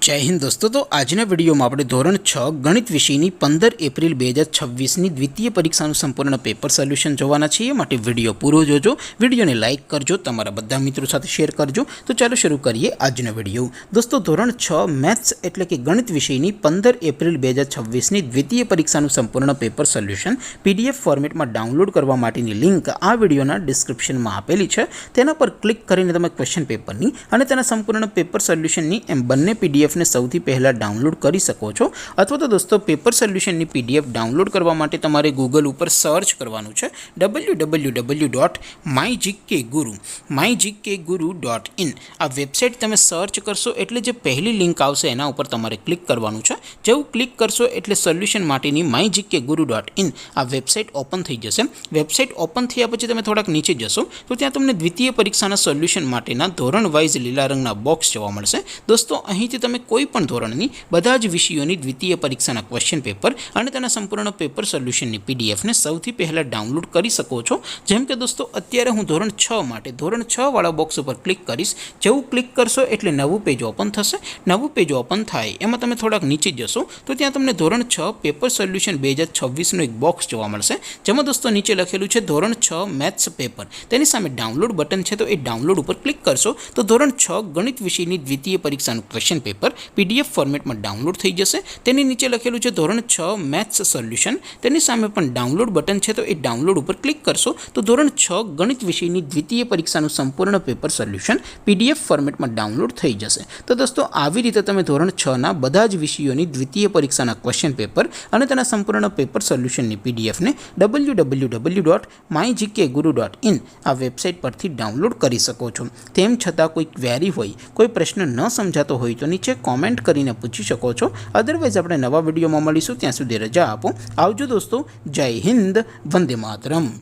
जय हिंद दोस्तों। तो આજના વિડીયોમાં આપણે ધોરણ 6 ગણિત વિષયની 15 એપ્રિલ 2026ની દ્વિતીય પરીક્ષાનું સંપૂર્ણ પેપર સોલ્યુશન જોવાના છીએ। માટે વિડીયો પૂરો જોજો, વિડીયોને લાઇક કરજો, તમારા બધા મિત્રો સાથે શેર કરજો। તો ચાલો શરૂ કરીએ આજનો વિડીયો। દોસ્તો ધોરણ 6 મેથ્સ એટલે કે ગણિત વિષયની 15 એપ્રિલ 2026ની દ્વિતીય પરીક્ષાનું સંપૂર્ણ પેપર સોલ્યુશન પીડીએફ ફોર્મેટમાં ડાઉનલોડ કરવા માટેની લિંક આ વિડીયોના ડિસ્ક્રિપ્શનમાં આપેલી છે। તેના પર ક્લિક કરીને તમે ક્વેશ્ચન પેપરની અને તેના સંપૂર્ણ પેપર સોલ્યુશનની એમ બંને પીડીએફ ने સૌથી પહેલા ડાઉનલોડ કરી શકો છો। અથવા તો દોસ્તો પેપર સોલ્યુશનની પીડીએફ ડાઉનલોડ કરવા માટે તમારે ગૂગલ ઉપર સર્ચ કરવાનું છે www.mygkguru.in। આ વેબસાઇટ તમે સર્ચ કરશો એટલે જે પહેલી લિંક આવશે એના ઉપર તમારે ક્લિક કરવાનું છે। જેવું ક્લિક કરશો એટલે સોલ્યુશન માટેની mygkguru.in આ વેબસાઇટ ઓપન થઈ જશે। વેબસાઇટ ઓપન થયા પછી તમે થોડાક નીચે જશો તો ત્યાં તમને દ્વિતીય પરીક્ષાના સોલ્યુશન માટેના ધોરણ વાઇઝ લીલા રંગના બોક્સ જોવા મળશે। દોસ્તો અહીંથી તમે કોઈપણ ધોરણની બધા જ વિષયોની દ્વિતીય પરીક્ષાના ક્વેશ્ચન પેપર અને તેના સંપૂર્ણ પેપર સોલ્યુશનની પીડીએફને સૌથી પહેલાં ડાઉનલોડ કરી શકો છો। જેમ કે દોસ્તો અત્યારે હું ધોરણ 6 માટે ધોરણ 6 વાળા બોક્સ ઉપર ક્લિક કરીશ। જેવું ક્લિક કરશો એટલે નવું પેજ ઓપન થશે। નવું પેજ ઓપન થાય એમાં તમે થોડાક નીચે જશો તો ત્યાં તમને ધોરણ 6 પેપર સોલ્યુશન 2026નું એક બોક્સ જોવા મળશે। જેમાં દોસ્તો નીચે લખેલું છે ધોરણ 6 મેથ્સ પેપર, તેની સામે ડાઉનલોડ બટન છે। તો એ ડાઉનલોડ ઉપર ક્લિક કરશો તો ધોરણ 6 ગણિત વિષયની દ્વિતીય પરીક્ષાનું ક્વેશ્ચન પેપર પીડીએફ ફોર્મેટમાં ડાઉનલોડ થઈ જશે। તેની નીચે લખેલું છે ધોરણ 6 મેથ્સ સોલ્યુશન, તેની સામે પણ ડાઉનલોડ બટન છે। તો એ ડાઉનલોડ ઉપર ક્લિક કરશો તો ધોરણ 6 ગણિત વિષયની દ્વિતીય પરીક્ષાનું સંપૂર્ણ પેપર સોલ્યુશન પીડીએફ ફોર્મેટમાં ડાઉનલોડ થઈ જશે। તો દોસ્તો આવી રીતે તમે ધોરણ 6ના બધા જ વિષયોની દ્વિતીય પરીક્ષાના ક્વેશ્ચન પેપર અને તેના સંપૂર્ણ પેપર સોલ્યુશનની પીડીએફને www.mygkguru.in આ વેબસાઇટ પરથી ડાઉનલોડ કરી શકો છો। તેમ છતાં કોઈ ક્વેરી હોય, કોઈ પ્રશ્ન ન સમજાતો હોય તો નીચે કોમેન્ટ કરીને પૂછી શકો છો। અદરવાઇઝ આપણે નવા વિડીયોમાં મળીશું, ત્યાં સુધી રજા આપો। આવજો દોસ્તો, જય હિન્દ, વંદે માતરમ।